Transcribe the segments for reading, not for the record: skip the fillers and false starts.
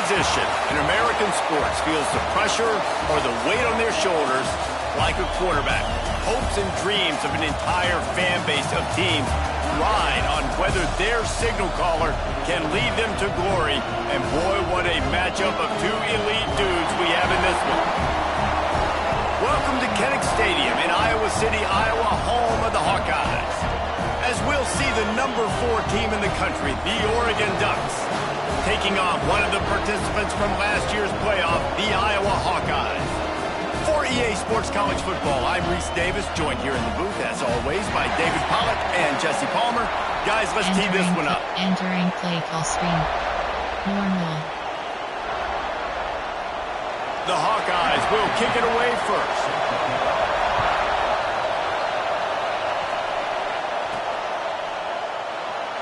position in American sports feels the pressure or the weight on their shoulders like a quarterback. Hopes and dreams of an entire fan base of teams ride on whether their signal caller can lead them to glory. And boy, what a matchup of two elite dudes we have in this one. Welcome to Kinnick Stadium in Iowa City, Iowa, home of the Hawkeyes. As we'll see the number 4 team in the country, the Oregon Ducks, taking on one of the participants from last year's playoff, the Iowa Hawkeyes. For EA Sports College Football, I'm Reese Davis, joined here in the booth, as always, by David Pollack and Jesse Palmer. Guys, let's tee this one up. Entering play call screen. Normal. The Hawkeyes will kick it away first.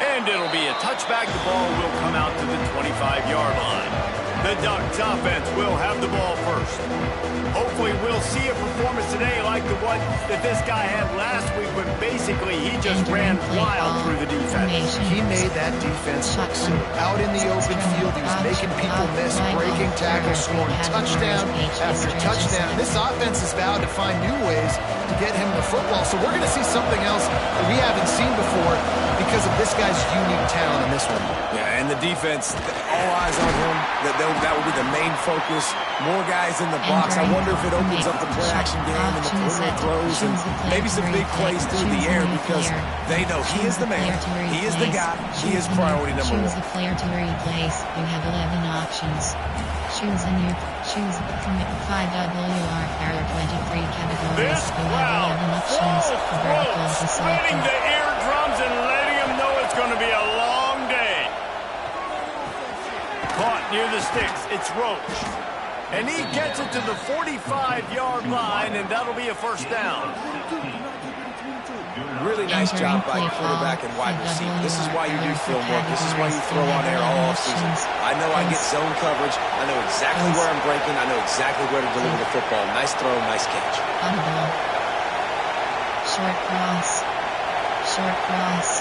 And it'll be a touchback. The ball will come out to the 25-yard line. The Ducks offense will have the ball first. Hopefully we'll see a performance today like the one that this guy had last week, but basically he just ran wild through the defense. He made that defense look silly. Out in the open field, he was making people miss, breaking tackles, scoring touchdown after touchdown. This offense is vowed to find new ways to get him the football, so we're going to see something else that we haven't seen before because of this guy's unique talent in this one. Yeah, and the defense, all eyes on him. That will be the main focus. More guys in the box. I wonder if it opens up the play-action game and the perimeter throws and maybe some big plays through the air because they know he is the man, he is the guy, he is priority number 1. Choose the player to replace. You have 11 options. Choose a new, choose commit 5WR error 23 categories. You have 11 options. The vertical is splitting the eardrums and letting them know it's going to be a long day. Caught near the sticks. It's Roach. And he gets it to the 45-yard line, and that'll be a first down. Really nice job by quarterback and wide receiver. This is why you do film work. This is why you throw on air all offseason. I know I get zone coverage. I know exactly where I'm breaking. I know exactly where to deliver the football. Nice throw, nice catch. Short cross. Short cross.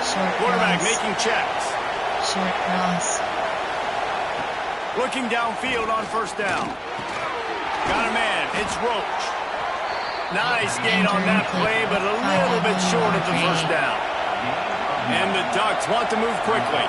Short cross. Quarterback making checks. Short cross. Looking downfield on first down. Got a man. It's Roach. Nice gain on that play, but a little bit short of the first down. And the Ducks want to move quickly.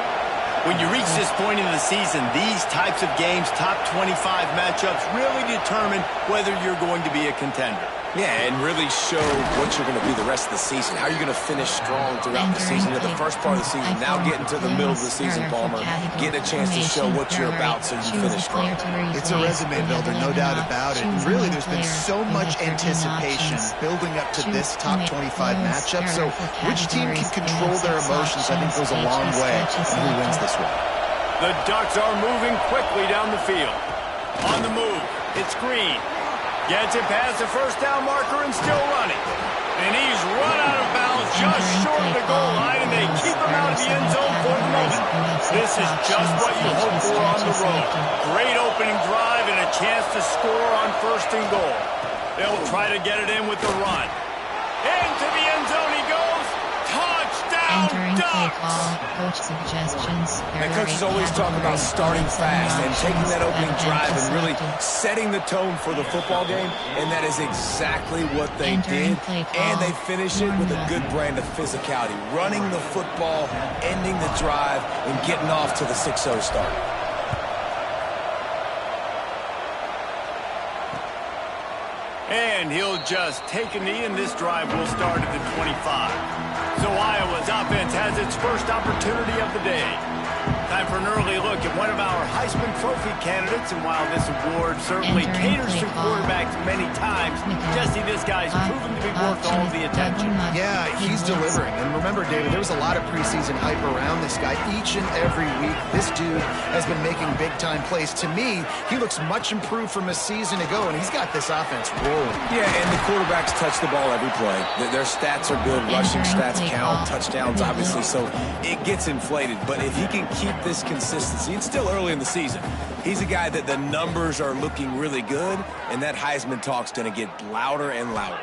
When you reach this point in the season, these types of games, top 25 matchups, really determine whether you're going to be a contender. Yeah, and really show what you're going to be the rest of the season. How you're going to finish strong throughout the season. At the first part of the season, now getting to the middle of the season, Palmer, getting a chance to show what you're about so you finish strong. It's a resume builder, no doubt about it. And really, there's been so much anticipation building up to this top 25 matchup. So which team can control their emotions, I think, goes a long way in who wins this one. The Ducks are moving quickly down the field. On the move, it's Green. Gets it past the first down marker and still running. And he's run out of bounds just short of the goal line, and they keep him out of the end zone for the moment. This is just what you hope for on the road. Great opening drive and a chance to score on first and goal. They'll try to get it in with the run. Into the end zone he goes. Touchdown, Entering play Ducks! call, coach suggestions. And coaches always talk about starting fast and taking that opening drive and really setting the tone for the football game, and that is exactly what they did. And they finish it with a good brand of physicality, running the football, ending the drive, and getting off to the 6-0 start. And he'll just take a knee, and this drive will start at the 25. So Iowa's offense has its first opportunity of the day. Time for an early look at one of our Heisman Trophy candidates, and while this award certainly caters to quarterbacks many times, Jesse, this guy's proven to be worth all the attention. Yeah, he's delivering. And remember, David, there was a lot of preseason hype around this guy. Each and every week, this dude has been making big-time plays. To me, he looks much improved from a season ago, and he's got this offense rolling. Yeah, and the quarterbacks touch the ball every play. Their stats are good. Rushing stats count. Touchdowns, obviously, so it gets inflated. But if he can keep this consistency, it's still early in the season. He's a guy that the numbers are looking really good, and that Heisman talk's going to get louder and louder.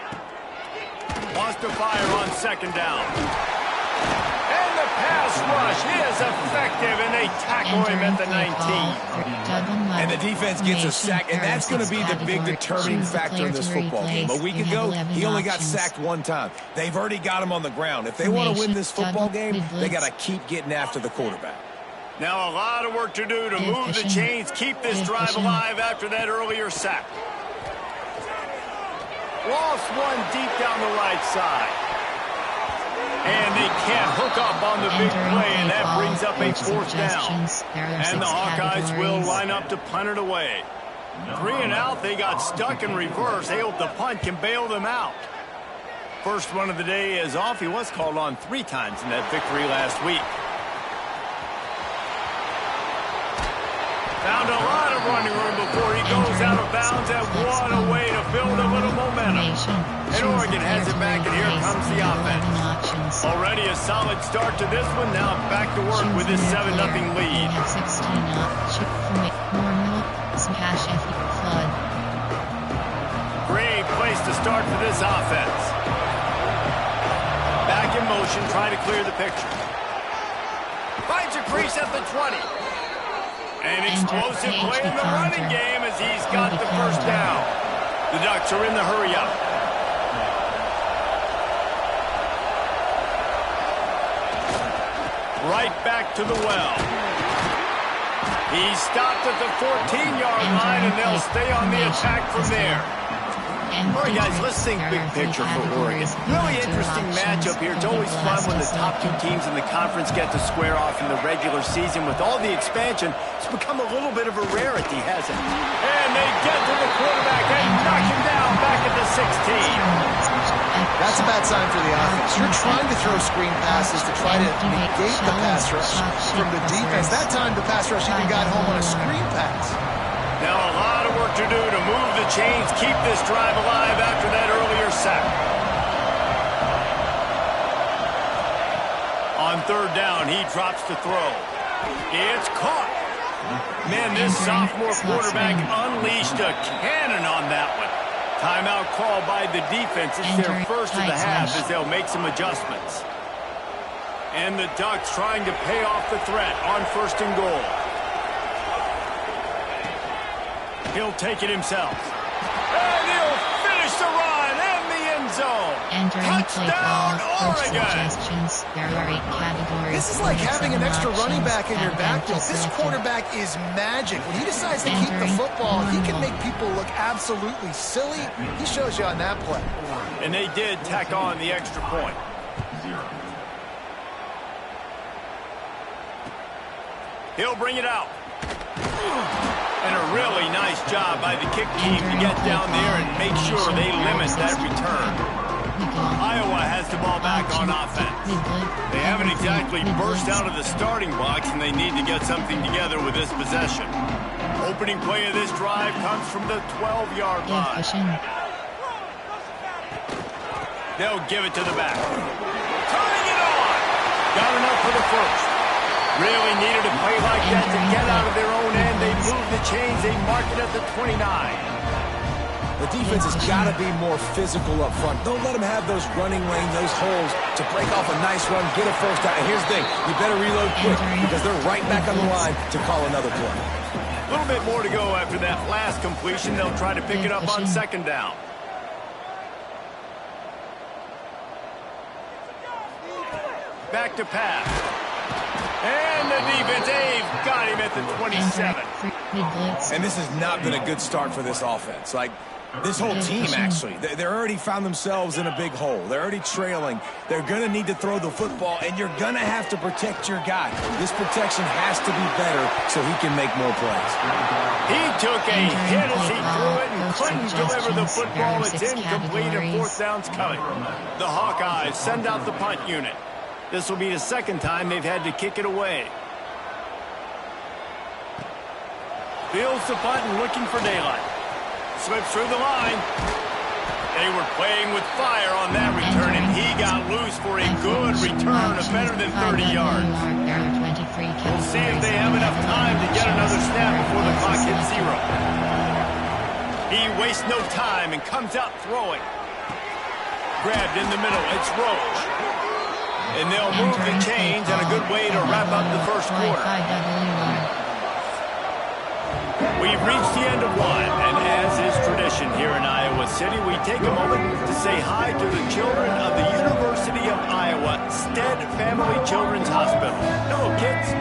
Wants to fire on second down. And the pass rush is effective, and they tackle him at the 19. And the defense gets a sack, and that's going to be the big determining factor in this football game. A week ago, he only got sacked one time. They've already got him on the ground. If they want to win this football game, they got to keep getting after the quarterback. Now a lot of work to do to move the chains, keep this drive alive after that earlier sack. Lost one deep down the right side. And they can't hook up on the big play, and that brings up a fourth down. And the Hawkeyes will line up to punt it away. 3 and out, they got stuck in reverse. They hope the punt can bail them out. First run of the day is off. He was called on 3 times in that victory last week. Found a lot of running room before he goes out of bounds, and what a way to build a little momentum. And Oregon has it back, and here comes the offense. Already a solid start to this one. Now back to work with this 7-0 lead. Great place to start for this offense. Back in motion, trying to clear the picture. Finds a crease at the 20. An explosive play in the running game as he's got the first down. The Ducks are in the hurry-up. Right back to the well. He's stopped at the 14-yard line, and they'll stay on the attack from there. All right, guys, let's think big picture for Oregon. Really interesting matchup here. It's always fun when the top 2 teams in the conference get to square off in the regular season. With all the expansion, it's become a little bit of a rarity, hasn't it? And they get to the quarterback and knock him down back at the 16. That's a bad sign for the offense. You're trying to throw screen passes to try to negate the pass rush from the defense. That time, the pass rush even got home on a screen pass. Now a lot of work to do to move the chains, keep this drive alive after that earlier sack. On 3rd down, he drops to throw. It's caught. Man, this sophomore quarterback unleashed a cannon on that one. Timeout call by the defense. It's their first of the half as they'll make some adjustments. And the Ducks trying to pay off the threat on 1st and goal. He'll take it himself. And he'll finish the run in the end zone. Touchdown, Oregon. This is like having an extra running back in your backfield. This quarterback is magic. When he decides to keep the football, he can make people look absolutely silly. He shows you on that play. And they did tack on the extra point. He'll bring it out. And a really nice job by the kick team to get down there and make sure they limit that return. Iowa has the ball back on offense. They haven't exactly burst out of the starting box, and they need to get something together with this possession. Opening play of this drive comes from the 12-yard line. They'll give it to the back. Turning it on. Got enough for the first. Really needed a play like that to get out of their own end. They move the chains. They mark it at the 29. The defense has got to be more physical up front. Don't let them have those running lanes, those holes to break off a nice run, get a first down. And here's the thing. You better reload quick because they're right back on the line to call another play. A little bit more to go after that last completion. They'll try to pick it up on 2nd down. Back to pass. And the defense, they've got him at the 27. And this has not been a good start for this offense. Like, this whole team, actually. They're already found themselves in a big hole. They're already trailing. They're going to need to throw the football, and you're going to have to protect your guy. This protection has to be better so he can make more plays. He took a hit as he threw it and couldn't deliver the football. It's incomplete, and 4th down's coming. The Hawkeyes send out the punt unit. This will be the 2nd time they've had to kick it away. Fields the punt and looking for daylight. Slips through the line. They were playing with fire on that return, and he got loose for a good return of better than 30 yards. We'll see if they have enough time to get another snap before the clock hits 0. He wastes no time and comes out throwing. Grabbed in the middle. It's Roach. And they'll move the chains, and a good way to wrap up the first quarter. We've reached the end of one, and as is tradition here in Iowa City, we take a moment to say hi to the children of the University of Iowa Stead Family Children's Hospital. Hello, kids.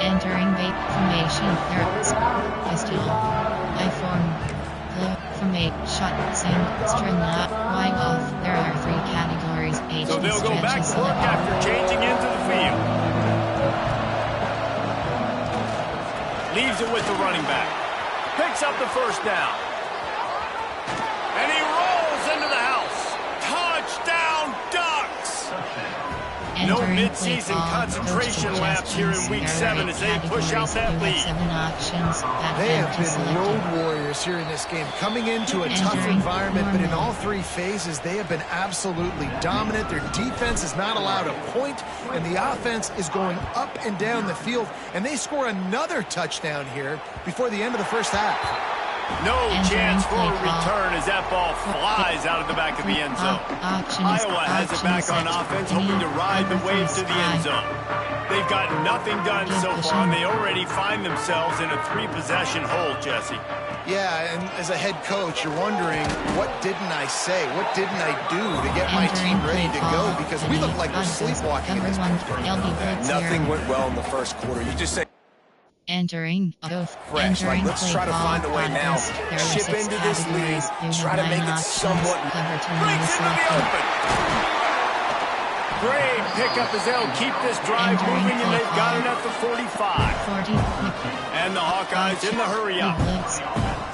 Entering bait formation, there is pistol, I form, glue, formate, shot, sing, string up, wide off. There are 3 categories, H, so they'll go back to work after changing into the field. Leaves it with the running back. Picks up the first down. And he rolls into the house. Touchdown, Ducks! No mid-season concentration laps here in Week 7 as they push out that lead. They have been road warriors here in this game, coming into a tough environment, but in all 3 phases, they have been absolutely dominant. Their defense is not allowed a point, and the offense is going up and down the field, and they score another touchdown here before the end of the first half. No chance for a return as that ball flies out of the back of the end zone. Iowa has it back on offense, hoping to ride the wave to the end zone. They've got nothing done so far, and they already find themselves in a 3-possession hole, Jesse. Yeah, and as a head coach, you're wondering, what didn't I say? What didn't I do to get my team ready to go? Because we look like we're sleepwalking in this one. Nothing went well in the first quarter. You just say, entering both fresh. Like, let's try to find a way now. Ship into this lead. Try to make it somewhat. Breaks into the open. Great pickup as they'll keep this drive moving, and they've got it at the 45. And the Hawkeyes in the hurry up.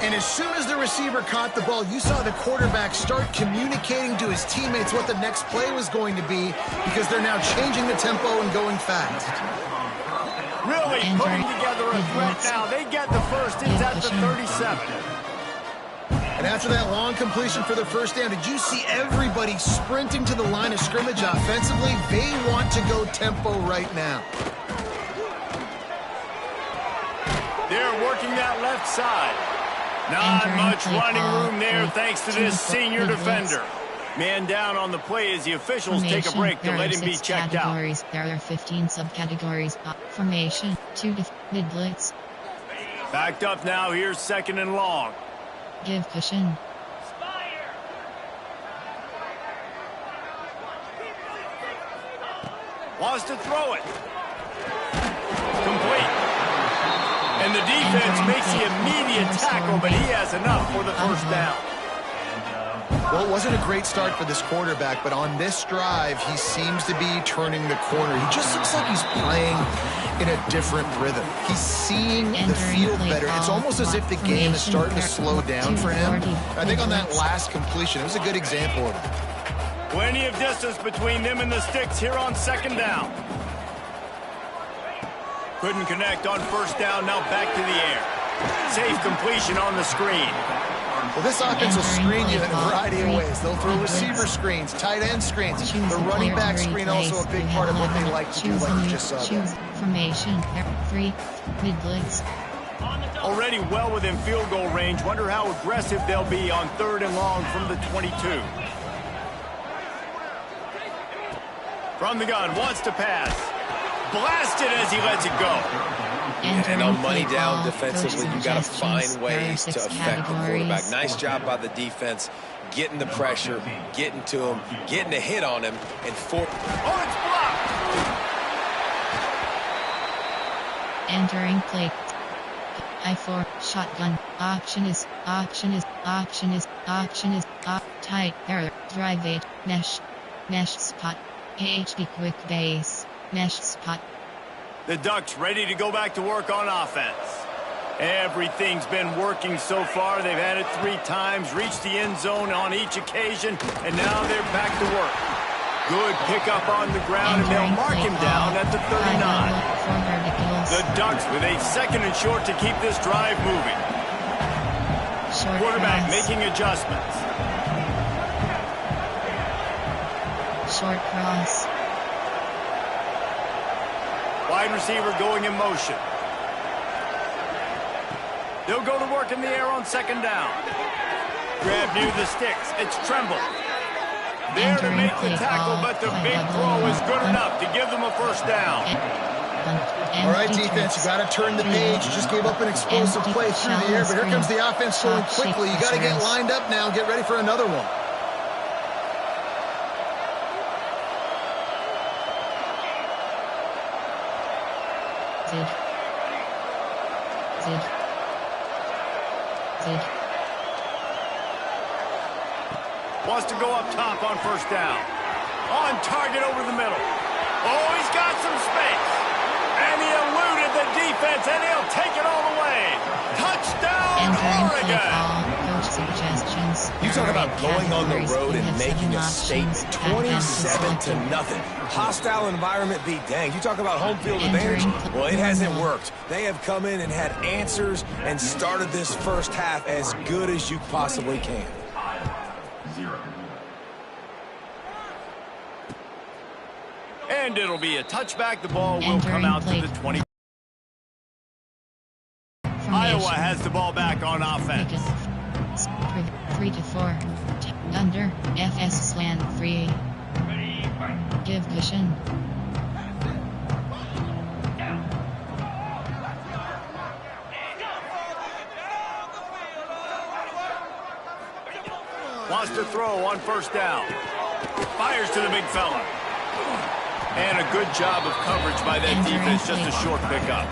And as soon as the receiver caught the ball, you saw the quarterback start communicating to his teammates what the next play was going to be, because they're now changing the tempo and going fast. Really putting together a threat now. They get the first. It's at the 37. And after that long completion for the first down, did you see everybody sprinting to the line of scrimmage offensively? They want to go tempo right now. They're working that left side. Not much running room there thanks to this senior defender. Man down on the play as the officials take a break to let him be checked out. There are 15 subcategories. Formation, 2 mid blitz. Backed up now, here's 2nd and long. Give cushion. Wants to throw it. Complete. And the defense makes the immediate tackle, but he has enough for the first down. Well, it wasn't a great start for this quarterback, but on this drive, he seems to be turning the corner. He just looks like he's playing in a different rhythm. He's seeing the field better. It's almost as if the game is starting to slow down for him. I think on that last completion, it was a good example of it. Plenty of distance between them and the sticks here on 2nd down. Couldn't connect on 1st down, now back to the air. Safe completion on the screen. Well, this offense will screen you in a variety of ways. They'll throw receiver screens, tight end screens. The running back screen also a big part of what they like to do, like you just saw. Formation, 3, mid blitz. Already well within field goal range. Wonder how aggressive they'll be on 3rd and long from the 22. From the gun, wants to pass. Blasted as he lets it go. And on money down defensively, you got to find ways to affect the quarterback. Nice job by the defense, getting the pressure, getting to him, getting a hit on him, and Oh, it's blocked! Entering play. I4, shotgun, tight, error, drive it, mesh spot, AHD quick base, mesh spot. The Ducks ready to go back to work on offense. Everything's been working so far. They've had it 3 times, reached the end zone on each occasion, and now they're back to work. Good pickup on the ground, and they'll mark him down at the 39. The Ducks with a 2nd and short to keep this drive moving. Quarterback making adjustments. Short cross. Wide receiver going in motion. They'll go to work in the air on 2nd down. Grab near the sticks. It's Tremble. There to make the tackle, but the big throw is good enough to give them a first down. All right, defense, you got to turn the page. You just gave up an explosive play through the air, but here comes the offense going quickly. You got to get lined up now and get ready for another one. Wants to go up top on first down. On target over the middle. Oh, he's got some space. And he eluded the defense, and he'll take it all the way. Touchdown, Oregon! Coach suggestions. You talk about going on the road and making a statement. 27-0. Hostile environment beat dang. You talk about home field advantage. Well, it hasn't worked. They have come in and had answers and started this first half as good as you possibly can. And it'll be a touchback. The ball will come out to the 20. Iowa has the ball back on offense. 3 to 4. Under. FS slant 3. Give cushion. Wants to throw on first down. Fires to the big fella. And a good job of coverage by that defense, just a short pickup.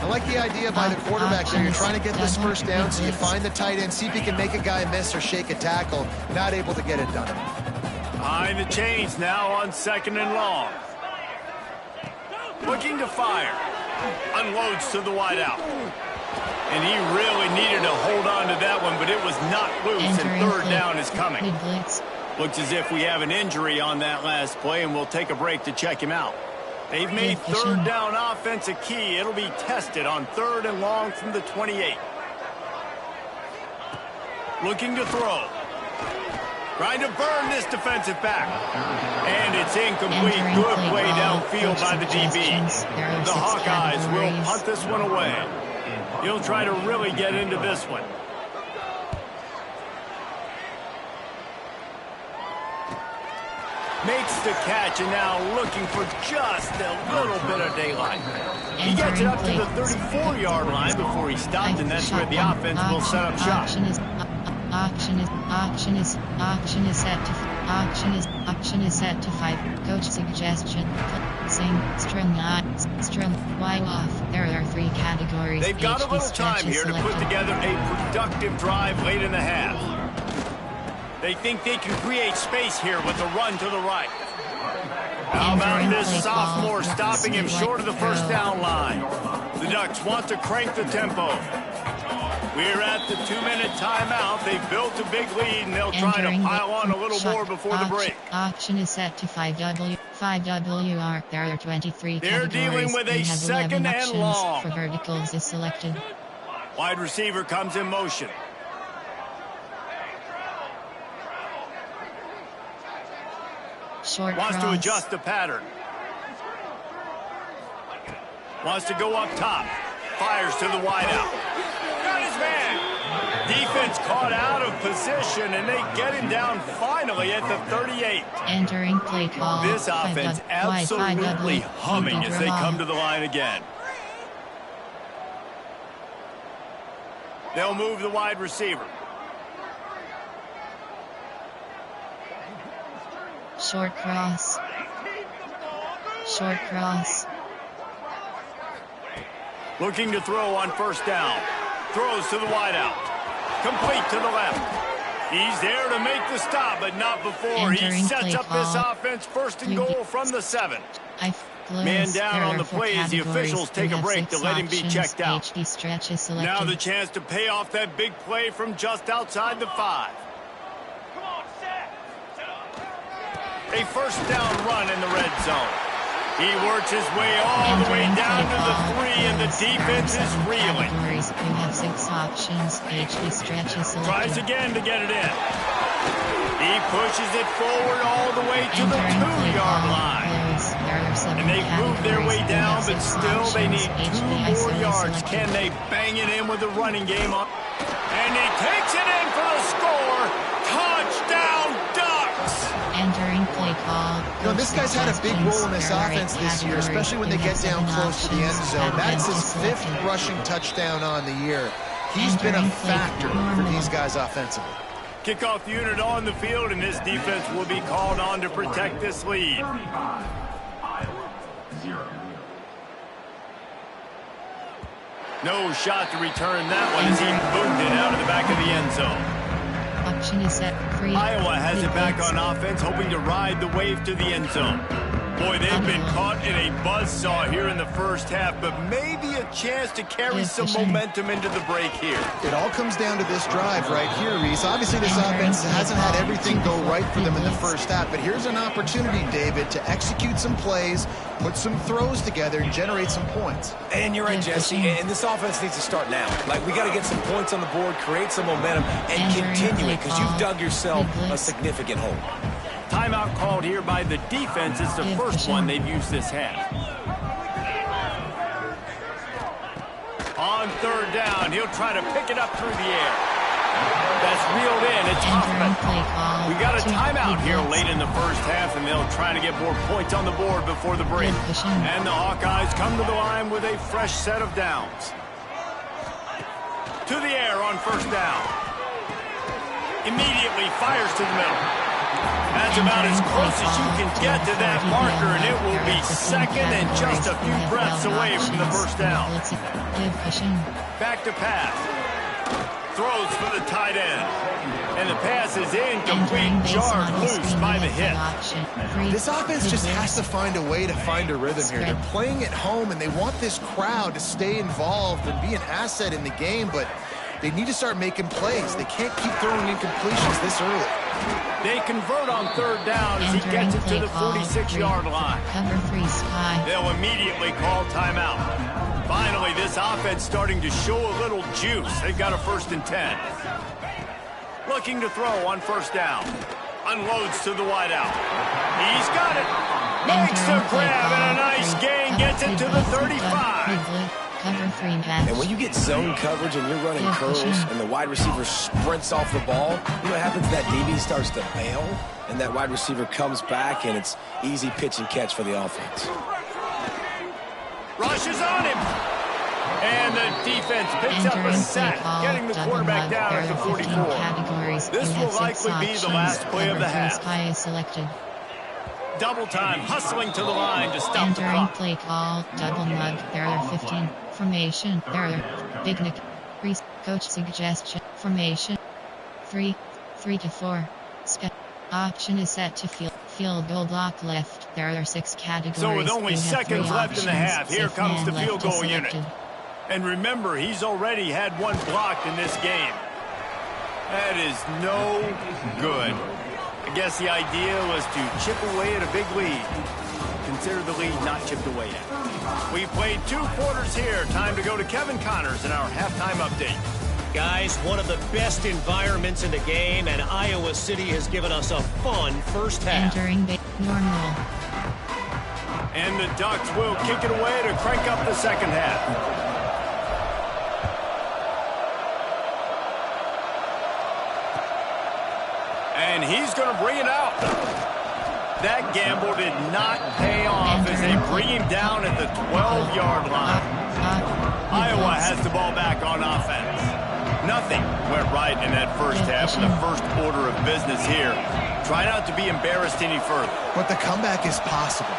I like the idea by the quarterback there. You're trying to get this first down, so you find the tight end, see if he can make a guy miss or shake a tackle. Not able to get it done. Behind the chains now on second and long. Looking to fire. Unloads to the wideout. And he really needed to hold on to that one, but it was not loose, and third down is coming. Looks as if we have an injury on that last play, and we'll take a break to check him out. They've made third down offense a key. It'll be tested on third and long from the 28. Looking to throw. Trying to burn this defensive back. And it's incomplete. Good play downfield by the DB. The Hawkeyes will punt this one away. He'll try to really get into this one. Makes the catch, and now looking for just a little bit of daylight. He gets it up to the 34-yard line before he stopped, and that's where the offense will set up shop. Auction is set to 5. Coach suggestion. Sing, string not, string, why off. There are 3 categories. They've got a little time here to put together a productive drive late in the half. They think they can create space here with a run to the right. How about this sophomore stopping him short of the first down line? The Ducks want to crank the tempo. We're at the 2-minute timeout. They've built a big lead, and they'll try to pile on a little more before the break. Auction is set to 5WR. There are 23 They're dealing with a second and long. For verticals is selected. Wide receiver comes in motion. Short Wants cross. to adjust the pattern. Wants to go up top. Fires to the wideout. Got his man. Defense caught out of position, and they get him down finally at the 38. Entering play call. This offense absolutely humming as they come to the line again. They'll move the wide receiver. Short cross. Short cross. Looking to throw on first down. Throws to the wideout. Complete to the left. He's there to make the stop, but not before he sets up this offense first and goal from the 7. Man down on the play as the officials take a break to let him be checked out. Now the chance to pay off that big play from just outside the 5. A first down run in the red zone. He works his way all the way down to the 3, and the defense is reeling. You have 6 options. HD stretches selected. Tries again to get it in. He pushes it forward all the way to the 2-yard line. There are 7 And they've moved their way down, but still they need 2 more yards. Can they bang it in with the running game on? And he takes it in for the score. Touchdown, Ducks! Entering play call. This guy's had a big role in this offense this year, especially when they get down close to the end zone. That's his 5th rushing touchdown on the year. He's been a factor for these guys offensively. Kickoff unit on the field, and this defense will be called on to protect this lead. No shot to return that one as he boomed it out of the back of the end zone. Option is set free. Iowa has it back on offense, hoping to ride the wave to the end zone. Boy, they've been caught in a buzzsaw here in the first half, but maybe a chance to carry some momentum into the break here. It all comes down to this drive right here, Reese. Obviously, this offense hasn't had everything go right for them in the first half, but here's an opportunity, David, to execute some plays, put some throws together, and generate some points. And you're right, Jesse, and this offense needs to start now. Like, we got to get some points on the board, create some momentum, and continue it, because you've dug yourself a significant hole. Timeout called here by the defense. It's the first one they've used this half. On 3rd down, he'll try to pick it up through the air. That's reeled in. It's Huffman. We got a timeout here late in the first half, and they'll try to get more points on the board before the break. And the Hawkeyes come to the line with a fresh set of downs. To the air on 1st down. Immediately fires to the middle. That's about as close as you can get to that marker, and it will be 2nd and just a few breaths away from the 1st down. Back to pass. Throws for the tight end. And the pass is incomplete, jarred loose by the hit. This offense just has to find a way to find a rhythm here. They're playing at home, and they want this crowd to stay involved and be an asset in the game, but they need to start making plays. They can't keep throwing incompletions this early. They convert on 3rd down as he gets it to the 46-yard line. They'll immediately call timeout. Finally, this offense starting to show a little juice. They've got a 1st and 10. Looking to throw on 1st down. Unloads to the wideout. He's got it. Makes the grab and a nice gain. Gets it to the 35. And when you get zone coverage and you're running curls and the wide receiver sprints off the ball, you know what happens? That DB starts to bail, and that wide receiver comes back, and it's easy pitch and catch for the offense. Rushes on him. And the defense picks up a sack, getting the quarterback down at the 44. This will likely be the last play of the half. Double time, hustling to the line to stop the clock. Play call, double mug, there are 15. Formation, there are Big Nick. Coach suggestion. Formation. 3 to 4. Option is set to field goal block left. There are 6 categories. So with only seconds left in the half, here comes the field goal unit. And remember, he's already had 1 blocked in this game. That is no good. I guess the idea was to chip away at a big lead. Consider the lead not chipped away yet. We played 2 quarters here. Time to go to Kevin Connors in our halftime update. Guys, one of the best environments in the game, and Iowa City has given us a fun first half. Entering normal. And the Ducks will kick it away to crank up the second half. And he's going to bring it out. That gamble did not pay off as they bring him down at the 12-yard line. Iowa has the ball back on offense. Nothing went right in that first half in the first order of business here. Try not to be embarrassed any further. But the comeback is possible.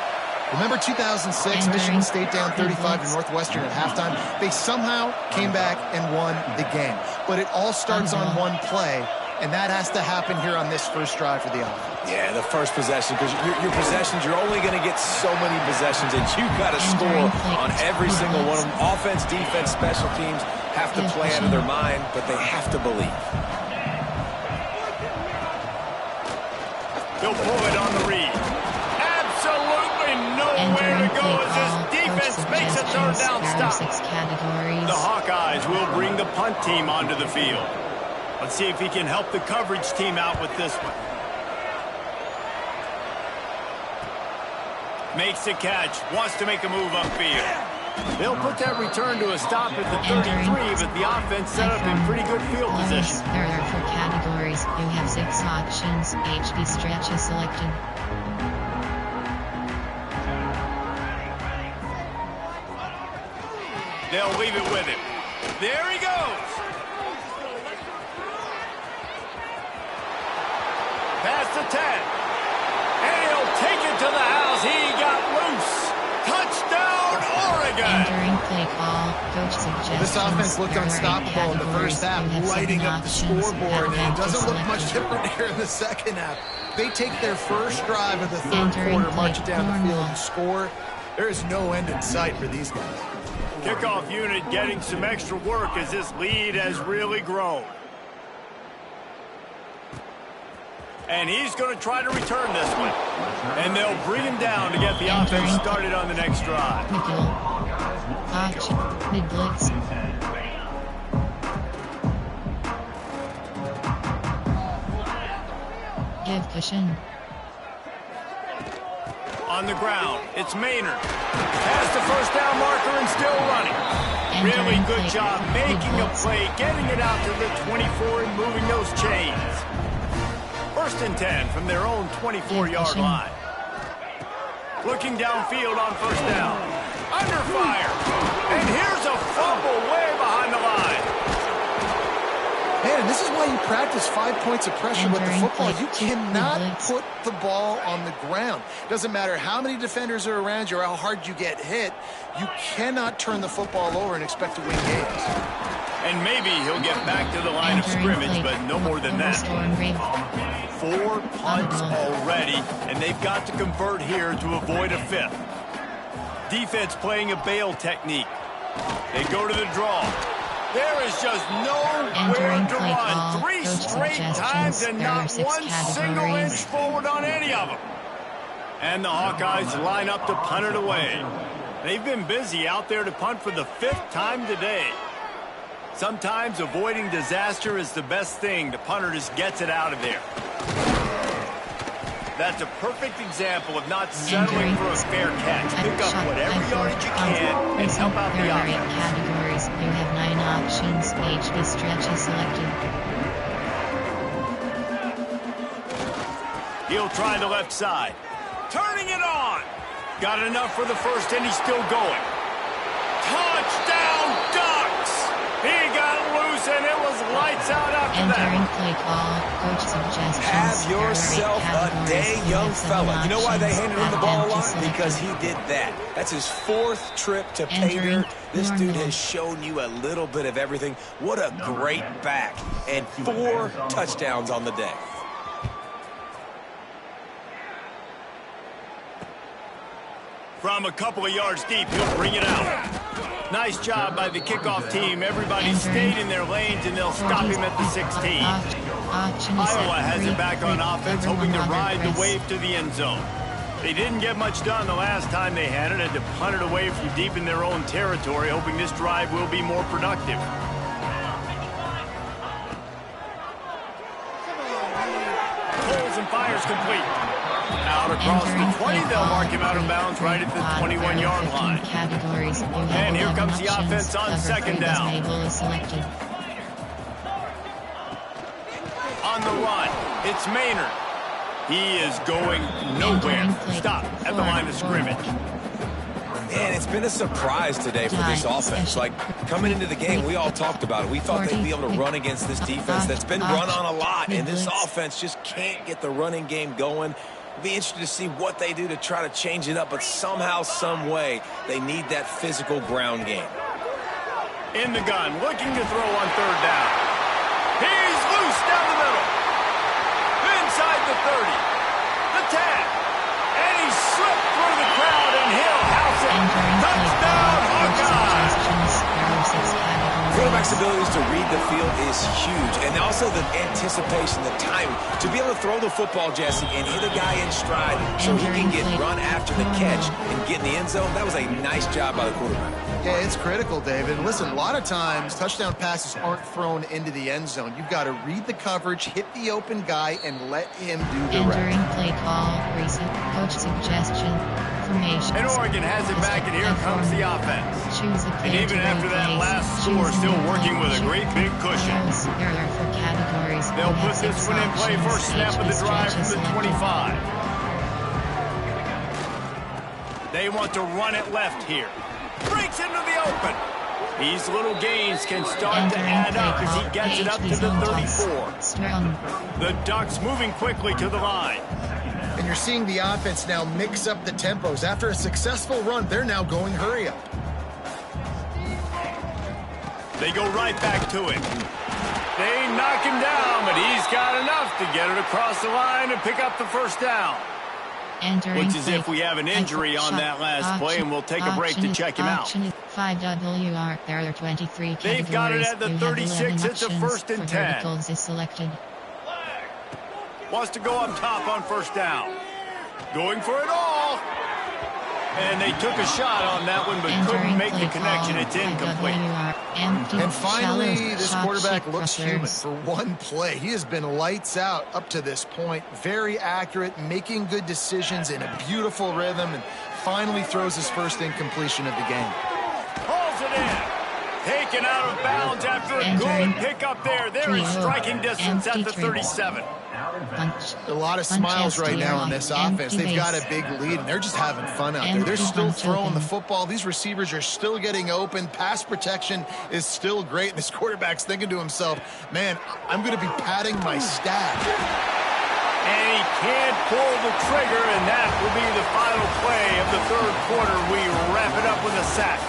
Remember 2006, Michigan State down 35 to Northwestern at halftime? They somehow came back and won the game. But it all starts on one play. And that has to happen here on this first drive for the offense. Yeah, the first possession, because your possessions, you're only going to get so many possessions, and you've got to score on every single one of them. Offense, defense, special teams have to play out of their mind, but they have to believe. They'll pull it on the read. Absolutely nowhere to go as this defense makes a 3rd down stop. The Hawkeyes will bring the punt team onto the field. Let's see if he can help the coverage team out with this one. Makes the catch. Wants to make a move upfield. They'll put that return to a stop at the 33, but the offense set up in pretty good field position. There are 4 categories. You have 6 options. HB stretch is selected. They'll leave it with him. There he goes. Past the 10. And he'll take it to the house. He got loose. Touchdown, Oregon. Entering play call. Coach suggestions. This offense looked unstoppable in the first half, lighting up the scoreboard, and it doesn't look much different here in the second half. They take their first drive of the third quarter, march it down the field, and score. There is no end in sight for these guys. Kickoff unit getting some extra work as this lead has really grown. And he's going to try to return this one. And they'll bring him down to get the offense started on the next drive. McGill. Mid blitz. Give cushion. On the ground, it's Maynard. Past the first down marker and still running. Really good job making a play, getting it out to the 24 and moving those chains. First and 10 from their own 24-yard line. Looking downfield on first down. Under fire. And here's a fumble way behind the line. Man, this is why you practice 5 points of pressure with the football. You cannot put the ball on the ground. Doesn't matter how many defenders are around you or how hard you get hit. You cannot turn the football over and expect to win games. And maybe he'll get back to the line of scrimmage, but no more than that. 4 punts already, and they've got to convert here to avoid a 5th. Defense playing a bail technique. They go to the draw. There is just nowhere to run. 3 straight times and not one single inch forward on any of them. And the Hawkeyes line up to punt it away. They've been busy out there to punt for the 5th time today. Sometimes avoiding disaster is the best thing. The punter just gets it out of there. That's a perfect example of not settling for a fair catch. Pick up whatever yardage you can and help out the offense. Categories. You have 9 options. HB stretch is selected. He'll try the left side. Turning it on. Got enough for the first, and he's still going. Touchdown, Ducks! He got loose, and it was lights out after Entering that. play call. Coach suggestions. Have yourself a day, young fella. You know why they handed him the ball a lot? Because he did that. That's his 4th trip to pay dirt. This dude has shown you a little bit of everything. What a great back. And 4 touchdowns on the day. From a couple of yards deep, he'll bring it out. Nice job by the kickoff team. Everybody stayed in their lanes, and they'll stop him at the 16. Iowa has it back on offense, hoping to ride the wave to the end zone. They didn't get much done the last time they had it, to punt it away from deep in their own territory, hoping this drive will be more productive. Pulls and fires complete. Out across the 20, they'll mark him out of bounds right at the 21-yard line. And here comes the offense on second down. On the run, it's Maynard. He is going nowhere. Stop at the line of scrimmage. Man, it's been a surprise today for this offense. Like, coming into the game, we all talked about it. We thought they'd be able to run against this defense that's been run on a lot, and this offense just can't get the running game going. It'll be interesting to see what they do to try to change it up, but somehow, some way, they need that physical ground game. In the gun, looking to throw on third down. He's loose down the middle. Inside the 30, the 10, and he slipped through the crowd, and he'll house it. Touchdown, Hawkeyes! Quarterback's abilities to read the field is huge, and also the anticipation, the timing. To be able to throw the football, Jesse, and hit a guy in stride so he can get run after the catch and get in the end zone, that was a nice job by the quarterback. Yeah, it's critical, David. Listen, a lot of times touchdown passes aren't thrown into the end zone. You've got to read the coverage, hit the open guy, and let him do the rest. Entering play call, recent coach suggestion. Formation. And Oregon has it back, and here comes the offense. Choose a And even after that last score, still working with a great big cushion. There are 4 categories. They'll put this one in play. First snap of the drive from the 25. They want to run it left here. Breaks into the open. These little gains can start to add up as he gets it up to the 34. The Ducks moving quickly to the line. And you're seeing the offense now mix up the tempos. After a successful run, they're now going hurry up. They go right back to him. They knock him down, but he's got enough to get it across the line and pick up the first down. Looks as if we have an injury on that last play, and we'll take a break to check him out. 5WR. There are 23 categories. They've got it at the 36. It's a 1st and 10. Verticals is selected. Wants to go up top on first down. Going for it all. And they took a shot on that one, but couldn't make the connection. It's incomplete. And finally, this quarterback looks human for one play. He has been lights out up to this point. Very accurate, making good decisions in a beautiful rhythm, and finally throws his first incompletion of the game. Pulls it in. Taken out of bounds after a good pickup there. They're in striking distance at the 37. A lot of smiles right now on this offense. They've got a big lead, and they're just having fun out there. They're still throwing the football. These receivers are still getting open. Pass protection is still great, and this quarterback's thinking to himself, man, I'm going to be padding my stat. And he can't pull the trigger, and that will be the final play of the 3rd quarter. We wrap it up with a sack.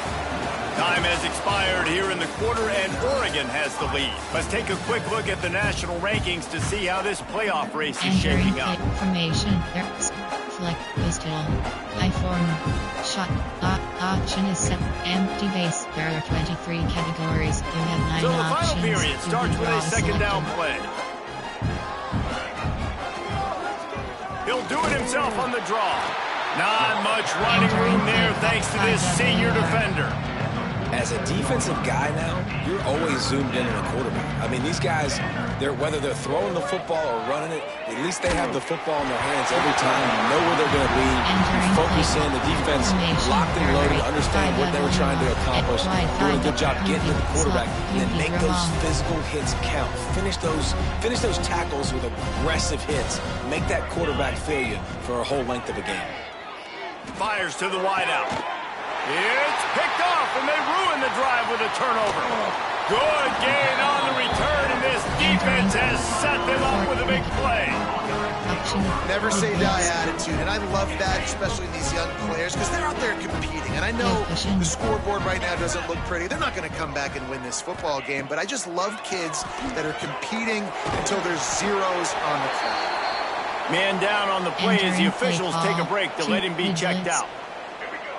Time has expired here in the quarter, and Oregon has the lead. Let's take a quick look at the national rankings to see how this playoff race is shaping up. Formation. Select pistol. I form. Shot. Option is set. Empty base. There are 23 categories. You have 9 so options. the final period starts with a second down play. He'll do it himself on the draw. Not much running room there thanks to this senior defender. As a defensive guy now, you're always zoomed in on a quarterback. I mean, these guys, whether they're throwing the football or running it, at least they have the football in their hands every time. You know where they're going to be. You focus in. The defense locked and loaded, understand what they were trying to accomplish, doing a good job getting to the quarterback, and then make those physical hits count. Finish those tackles with aggressive hits. Make that quarterback feel you for a whole length of a game. Fires to the wideout. It's picked off, and they ruin the drive with a turnover. Good gain on the return, and this defense has set them up with a big play. Never say die attitude, and I love that, especially in these young players, because they're out there competing. And I know the scoreboard right now doesn't look pretty. They're not going to come back and win this football game, but I just love kids that are competing until there's zeros on the clock. Man down on the play as the officials take a break to let him be checked out.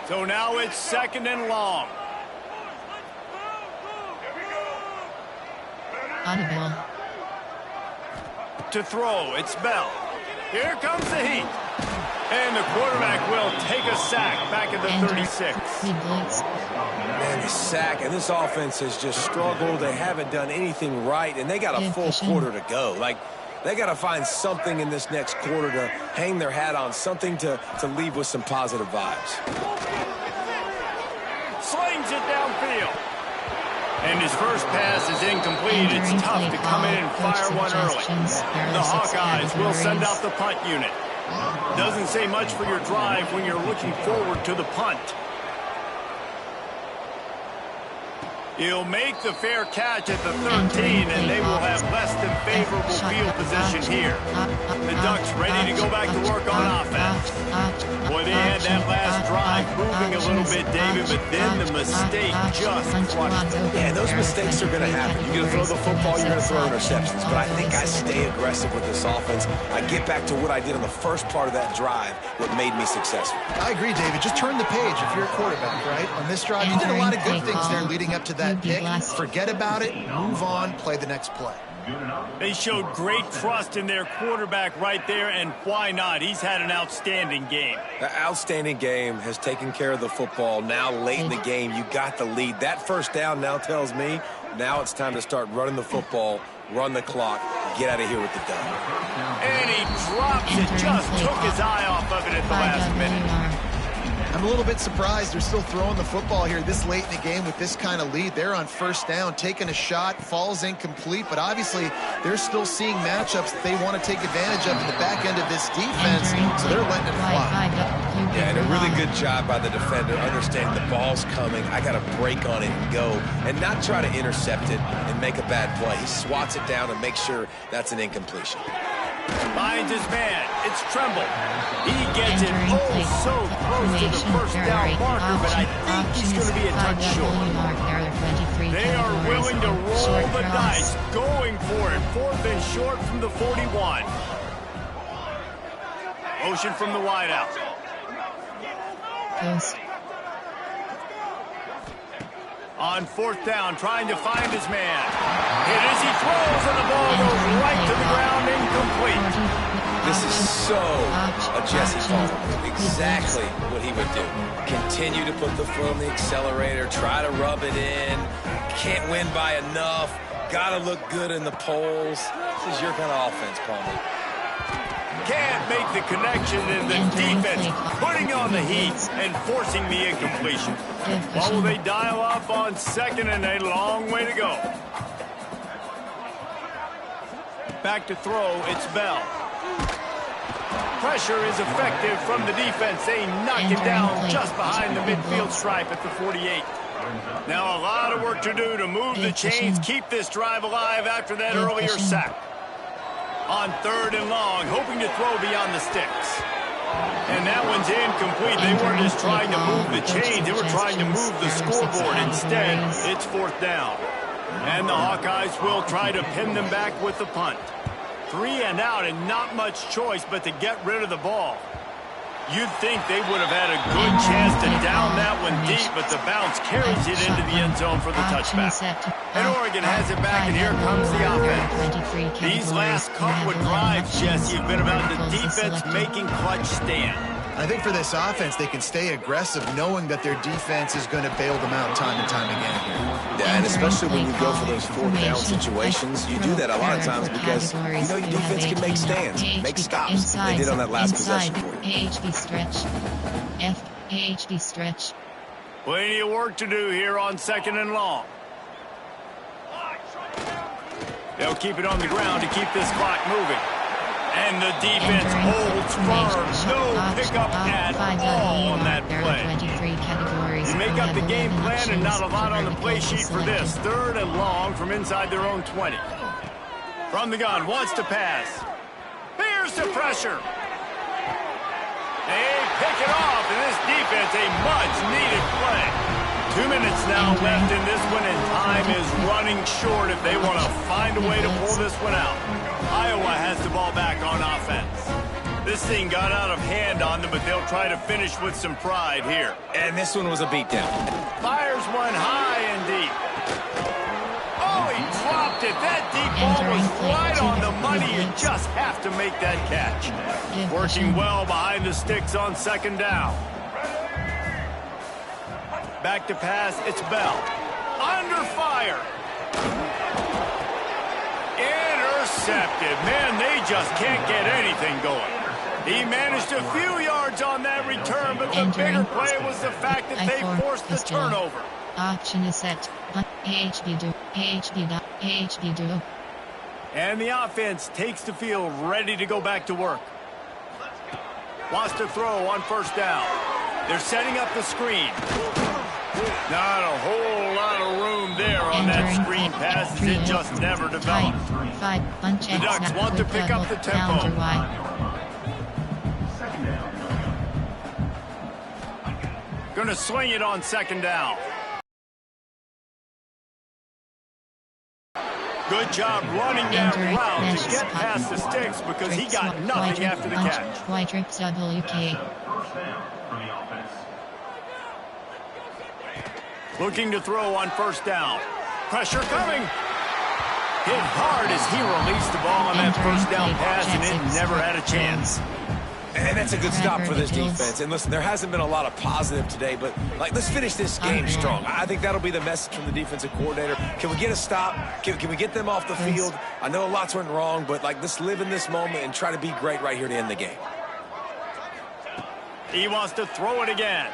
So now it's 2nd and long. Audible. To throw, it's Bell. Here comes the heat. And the quarterback will take a sack back at the 36. Man, the sack, and this offense has just struggled. They haven't done anything right, and they got a full quarter to go. They got to find something in this next quarter to hang their hat on, something to leave with some positive vibes. Slings it downfield. And his first pass is incomplete. It's tough to come in and fire one early. The Hawkeyes will send out the punt unit. Doesn't say much for your drive when you're looking forward to the punt. He'll make the fair catch at the 13, and they will have less than favorable field position here. The Ducks ready to go back to work on offense. Boy, they had that last drive moving a little bit, David, but then the mistake just crushed them. Yeah, those mistakes are going to happen. You're going to throw the football, you're going to throw interceptions, but I think I stay aggressive with this offense. I get back to what I did on the first part of that drive, what made me successful. I agree, David. Just turn the page if you're a quarterback, right? On this drive, you did a lot of good things there leading up to that pick. Forget about it, move on, play the next play. They showed great trust in their quarterback right there, and why not? He's had an outstanding game. The outstanding game has taken care of the football. Now late in the game, you got the lead. That first down now tells me now it's time to start running the football, run the clock, get out of here with the dub. And he drops it, just took his eye off of it at the last minute. I'm a little bit surprised they're still throwing the football here this late in the game with this kind of lead. They're on first down, taking a shot, falls incomplete, but obviously they're still seeing matchups that they want to take advantage of in the back end of this defense, so they're letting it fly. Yeah, and a really good job by the defender understanding the ball's coming. I got to break on it and go, and not try to intercept it and make a bad play. He swats it down and makes sure that's an incompletion. Finds his man. It's Tremble. He gets it so close to the first down marker, but I think he's going to be a touch short. They are willing to roll the dice, going for it. 4th and short from the 41. Motion from the wideout. On 4th down, trying to find his man. Hit as he throws, and the ball goes right to the ground, incomplete. This is so a Jesse Palmer. Exactly what he would do. Continue to put the foot on the accelerator, try to rub it in. Can't win by enough. Got to look good in the polls. This is your kind of offense, Palmer. Can't make the connection, and the defense putting on the heat and forcing the incompletion. What will they dial up on 2nd and a long way to go? Back to throw, it's Bell. Pressure is effective from the defense. They knock it down just behind the midfield stripe at the 48. Now a lot of work to do to move the chains, keep this drive alive after that earlier sack. On 3rd and long, hoping to throw beyond the sticks. And that one's incomplete. They weren't just trying to move the chains, they were trying to move the scoreboard. Instead, it's 4th down. And the Hawkeyes will try to pin them back with the punt. 3 and out, and not much choice but to get rid of the ball. You'd think they would have had a good chance to down that one deep, but the bounce carries it into the end zone for the touchback. And Oregon has it back, and here comes the offense. These last couple of drives, Jesse, have been about the defense making clutch stand. I think for this offense, they can stay aggressive knowing that their defense is going to bail them out time and time again here. Yeah, and especially when you go for those 4th down situations, you do that a lot of times because you know your defense can make stands, make stops. They did on that last possession for you. AHB stretch. AHB stretch. Plenty of work to do here on 2nd and long. They'll keep it on the ground to keep this clock moving. And the defense holds firm. No pickup at all on that play. You make up the game plan and not a lot on the play sheet for this. 3rd and long from inside their own 20. From the gun, wants to pass. Here's the pressure. They pick it off, and this defense, a much-needed play. 2 minutes now left in this one, and time is running short if they want to find a way to pull this one out. Iowa has the ball back on offense. This thing got out of hand on them, but they'll try to finish with some pride here. And this one was a beatdown. Fires one high and deep. Oh, he dropped it. That deep ball was right on the money. You just have to make that catch. Working well behind the sticks on 2nd down. Back to pass, it's Bell. Under fire. Intercepted. Man, they just can't get anything going. He managed a few yards on that return, but the bigger play was the fact that they forced the turnover. Option is set. AHB do. And the offense takes the field, ready to go back to work. Wants to throw on 1st down. They're setting up the screen. Not a whole lot of room there on that screen pass, as it just never developed. The Ducks want to pick up the tempo. Going to swing it on 2nd down. Good job running that route to get past the sticks because he got nothing after the catch. Quadrips WK. Looking to throw on 1st down. Pressure coming. Hit hard as he released the ball on that 1st down pass, and it never had a chance. And that's a good stop for this defense. And listen, there hasn't been a lot of positive today, but let's finish this game strong. I think that'll be the message from the defensive coordinator. Can we get a stop? Can we get them off the field? I know lots went wrong, but let's live in this moment and try to be great right here to end the game. He wants to throw it again.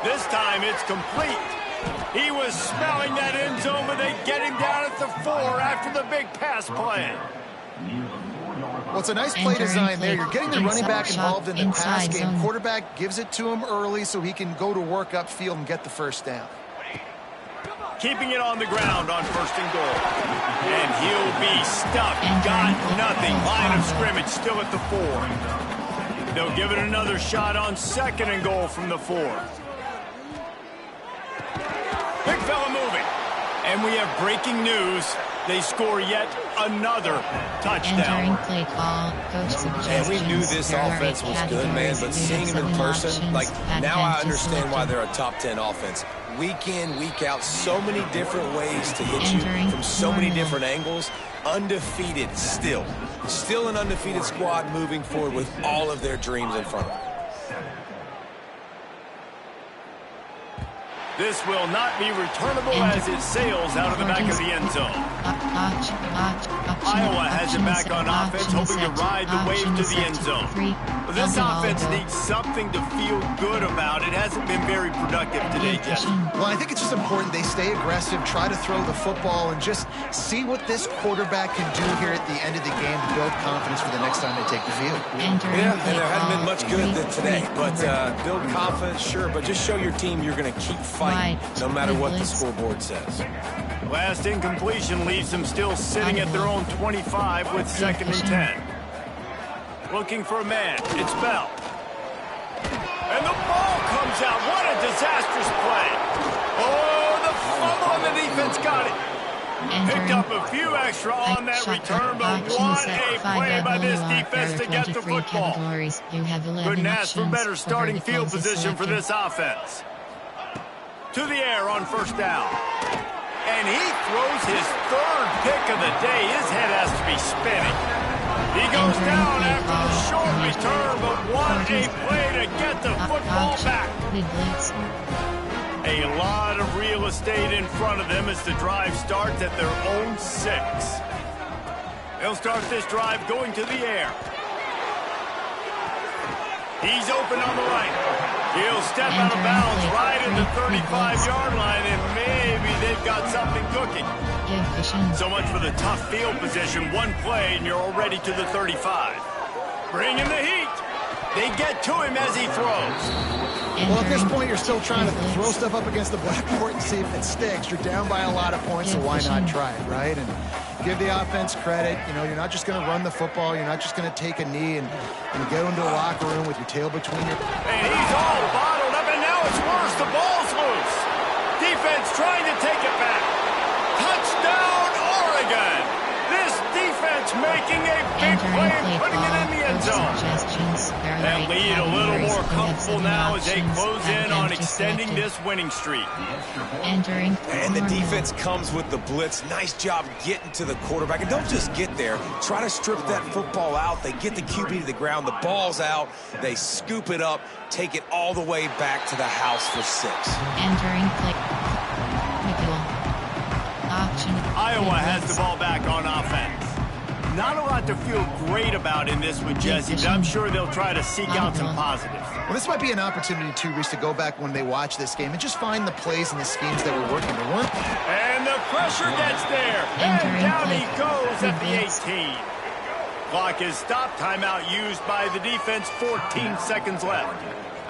This time it's complete. He was smelling that end zone, but they get him down at the 4 after the big pass play. Well, it's a nice play design there. You're getting the running back involved in the pass game. Quarterback gives it to him early so he can go to work upfield and get the first down. Keeping it on the ground on 1st and goal. And he'll be stuck. Got nothing. Line of scrimmage still at the 4. They'll give it another shot on 2nd and goal from the 4. Big fella moving. And we have breaking news. They score yet another touchdown. Play call, coach and we knew this offense was good, man, but seeing them in person, like, now I understand why they're a top 10 offense. Week in, week out, so many different ways to hit you from so many different angles. Undefeated still. Still an undefeated squad moving forward with all of their dreams in front of them. This will not be returnable as it sails out of the back of the end zone. Iowa has it back on offense, hoping to ride the wave to the end zone. This offense needs something to feel good about. It hasn't been very productive today, Jesse. Well, I think it's just important they stay aggressive, try to throw the football, and just see what this quarterback can do here at the end of the game to build confidence for the next time they take the field. Yeah, and there hadn't been much good today, but build confidence, sure, but just show your team you're going to keep fighting no matter what the scoreboard says. Last incompletion leaves them still sitting at their own 25 with 2nd and 10. Looking for a man. It's Bell. And the ball comes out. What a disastrous play. Oh, the fumble and the defense got it. Picked up a few extra on that return, but what a play by this defense to get the football. Couldn't ask for better starting field position for this offense. To the air on 1st down. And he throws his 3rd pick of the day. His head has to be spinning. He goes down after the short return, but what a play to get the football back. A lot of real estate in front of them as the drive starts at their own 6. They'll start this drive going to the air. He's open on the right. He'll step out of bounds right at the 35-yard line, and maybe they've got something cooking. So much for the tough field position. One play, and you're already to the 35. Bring in the heat. They get to him as he throws. Well, at this point, you're still trying to throw stuff up against the blackboard and see if it sticks. You're down by a lot of points, so why not try it, right? And give the offense credit. You know, you're not just going to run the football. You're not just going to take a knee and go into the locker room with your tail between your... And he's all bottled up, and now it's worse. The ball's loose. Defense trying to take it back. Touchdown, Oregon. This defense making a big play and putting it in the end zone. That lead a little more comfortable now as they close in on extending this winning streak. And the defense comes with the blitz. Nice job getting to the quarterback. And don't just get there. Try to strip that football out. They get the QB to the ground. The ball's out. They scoop it up, take it all the way back to the house for 6. Iowa has the ball back on offense. Not a lot to feel great about in this with Jesse, but I'm sure they'll try to seek out some positives. Well, this might be an opportunity, too, Reese, to go back when they watch this game and just find the plays and the schemes that were working. They weren't. And the pressure gets there. And down he goes at the 18. Clock is stopped. Timeout used by the defense. 14 seconds left.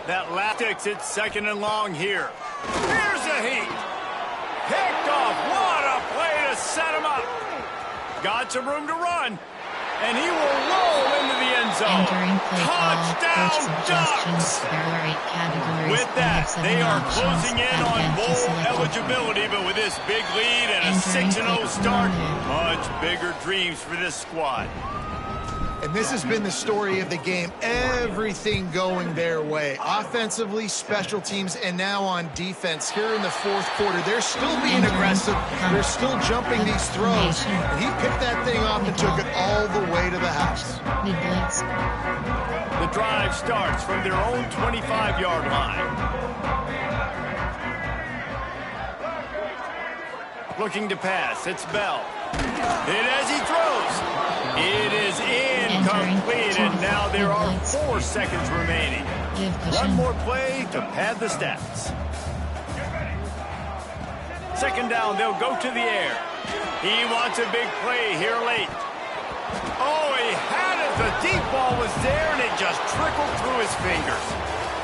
That last sticks it 2nd and long here. Here's a heat. Picked off. What a play to set him up. Got some room to run. And he will roll into the end zone. Touchdown, Ducks! With that, they are closing in on bowl eligibility, but with this big lead and a 6-0 start, much bigger dreams for this squad. And this has been the story of the game. Everything going their way. Offensively, special teams, and now on defense. Here in the 4th quarter, they're still being aggressive. They're still jumping these throws. And he picked that thing off and took it all the way to the house. The drive starts from their own 25-yard line. Looking to pass. It's Bell. Hit as he throws. It is incomplete, and now there are 4 seconds remaining. One more play to pad the stats. Second down, they'll go to the air. He wants a big play here late. Oh, he had it. The deep ball was there, and it just trickled through his fingers.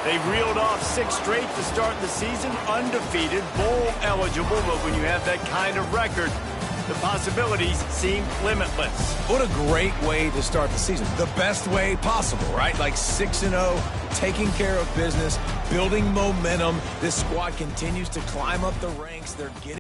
They've reeled off 6 straight to start the season, undefeated, bowl eligible, but when you have that kind of record, the possibilities seem limitless. What a great way to start the season. The best way possible, right? Like 6-0, taking care of business, building momentum. This squad continues to climb up the ranks. They're getting